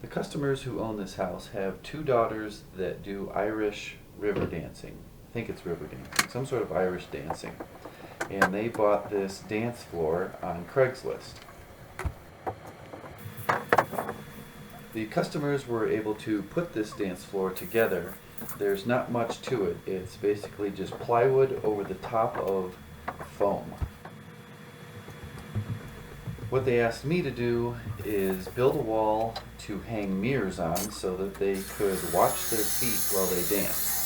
The customers who own this house have two daughters that do Irish river dancing. I think it's river dancing, some sort of Irish dancing. And they bought this dance floor on Craigslist. The customers were able to put this dance floor together. There's not much to it. It's basically just plywood over the top of foam. What they asked me to do is build a wall to hang mirrors on so that they could watch their feet while they dance.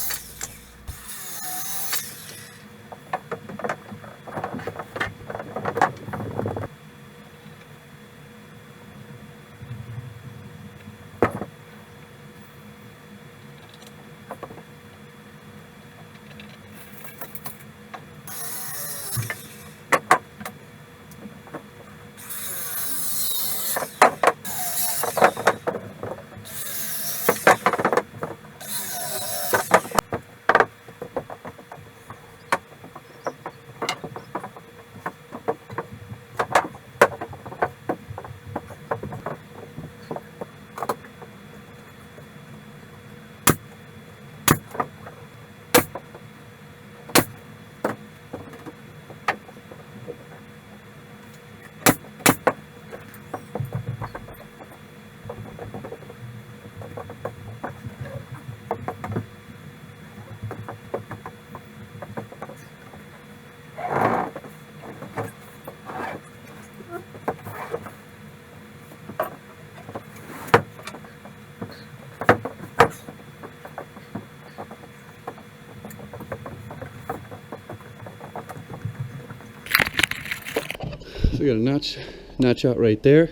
So we got a notch out right there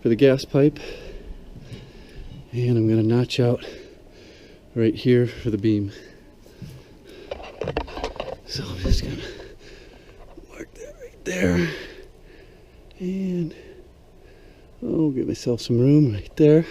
for the gas pipe, and I'm going to notch out right here for the beam. So I'm just going to mark that right there, and I'll give myself some room right there.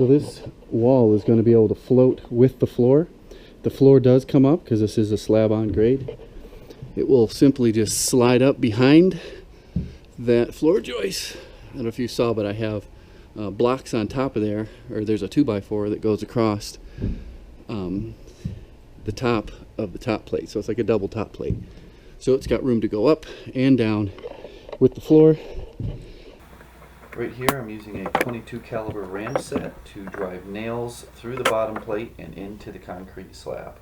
So this wall is going to be able to float with the floor. The floor does come up because this is a slab on grade. It will simply just slide up behind that floor joist. I don't know if you saw, but I have blocks on top of there, or there's a 2x4 that goes across the top of the top plate. So it's like a double top plate. So it's got room to go up and down with the floor. Right here I'm using a 22 caliber ram set to drive nails through the bottom plate and into the concrete slab.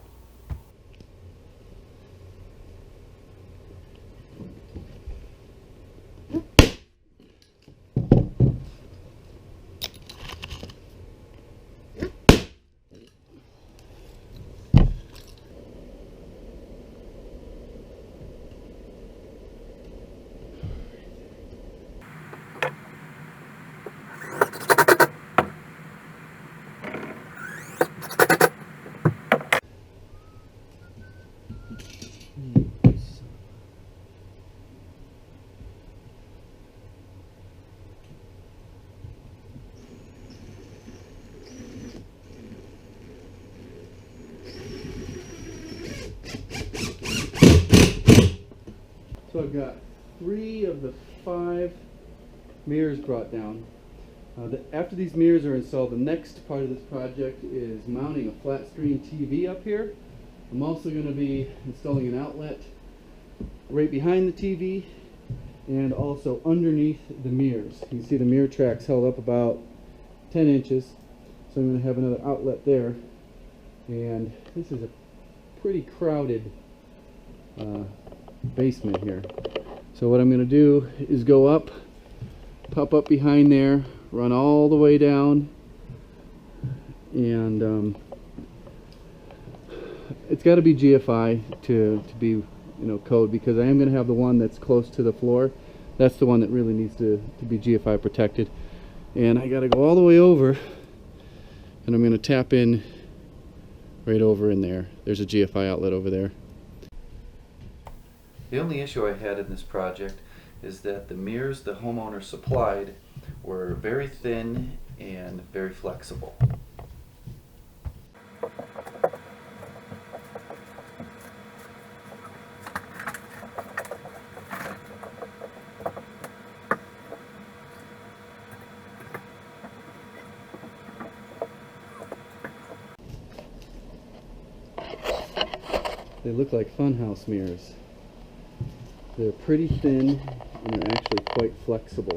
I've got 3 of the 5 mirrors brought down. After these mirrors are installed, the next part of this project is mounting a flat screen TV up here. I'm also going to be installing an outlet right behind the TV and also underneath the mirrors. You can see the mirror tracks held up about 10 inches. So I'm going to have another outlet there. And this is a pretty crowded basement here. So what I'm going to do is go up, pop up behind there, run all the way down, and it's got to be GFI to be code, because I am going to have the one that's close to the floor. That's the one that really needs to be GFI protected. And I got to go all the way over, and I'm going to tap in right over in there. There's a GFI outlet over there. The only issue I had in this project is that the mirrors the homeowner supplied were very thin and very flexible. They look like funhouse mirrors. They're pretty thin and they're actually quite flexible.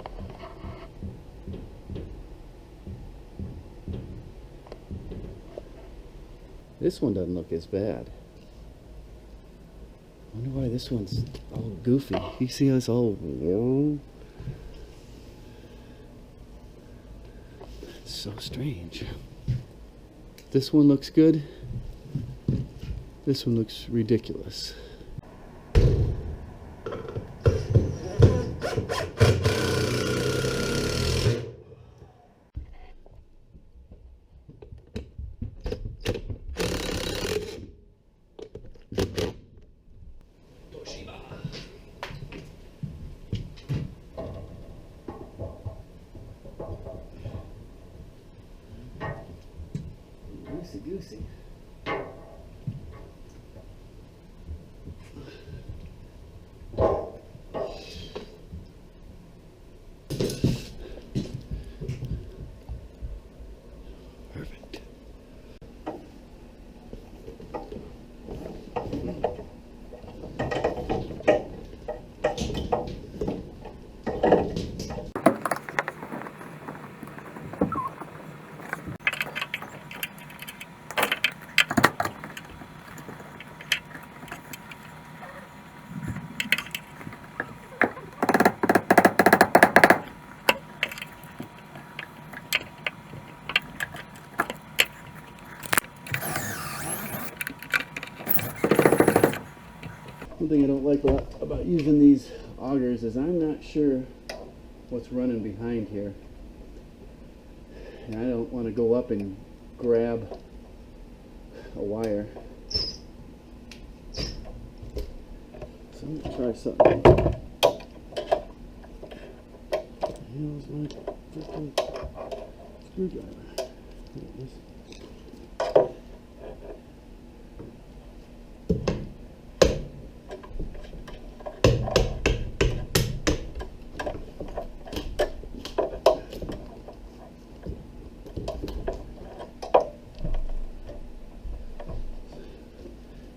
This one doesn't look as bad. I wonder why this one's all goofy. You see how it's all... It's so strange. This one looks good. This one looks ridiculous. Loosey-goosey. Perfect. One thing I don't like a lot about using these augers is I'm not sure what's running behind here. And I don't want to go up and grab a wire. So I'm going to try something. Here's my freaking screwdriver. There it is.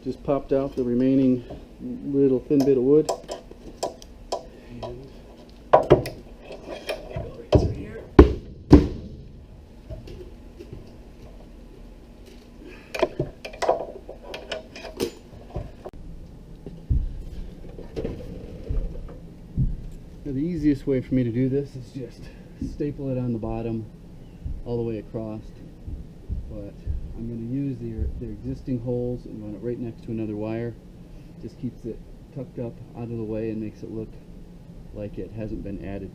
Just popped out the remaining little thin bit of wood. And go right through here. Now the easiest way for me to do this is just staple it on the bottom all the way across. But I'm going to use their existing holes and run it right next to another wire. Just keeps it tucked up out of the way and makes it look like it hasn't been added.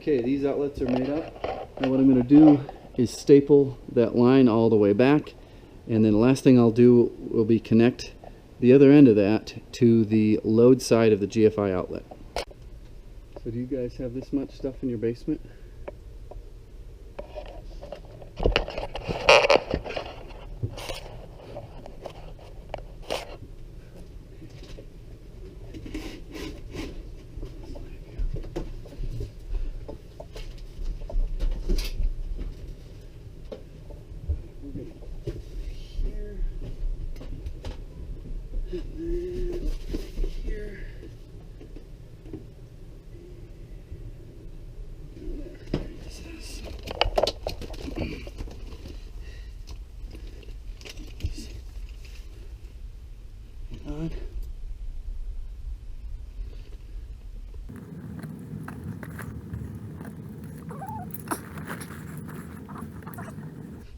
Okay, these outlets are made up. And what I'm going to do is staple that line all the way back. And then the last thing I'll do will be connect the other end of that to the load side of the GFI outlet. So do you guys have this much stuff in your basement?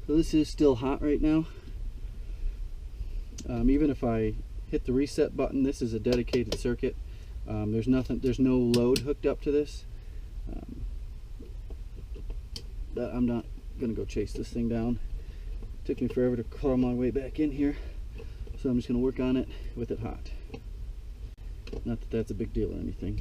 So this is still hot right now. Even if I hit the reset button, this is a dedicated circuit. There's no load hooked up to this. But I'm not gonna go chase this thing down. It took me forever to claw my way back in here, so I'm just gonna work on it with it hot. Not that that's a big deal or anything.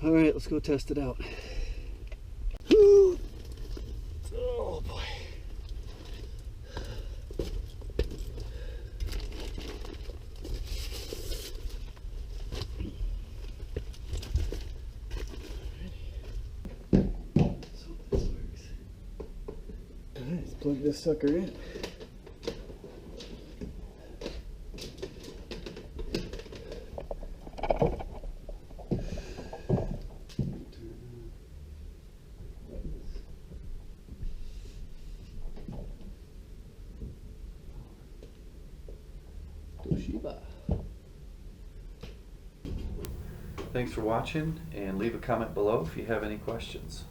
All right, let's go test it out. Oh boy. So this works. All right, let's plug this sucker in. Thanks for watching, and leave a comment below if you have any questions.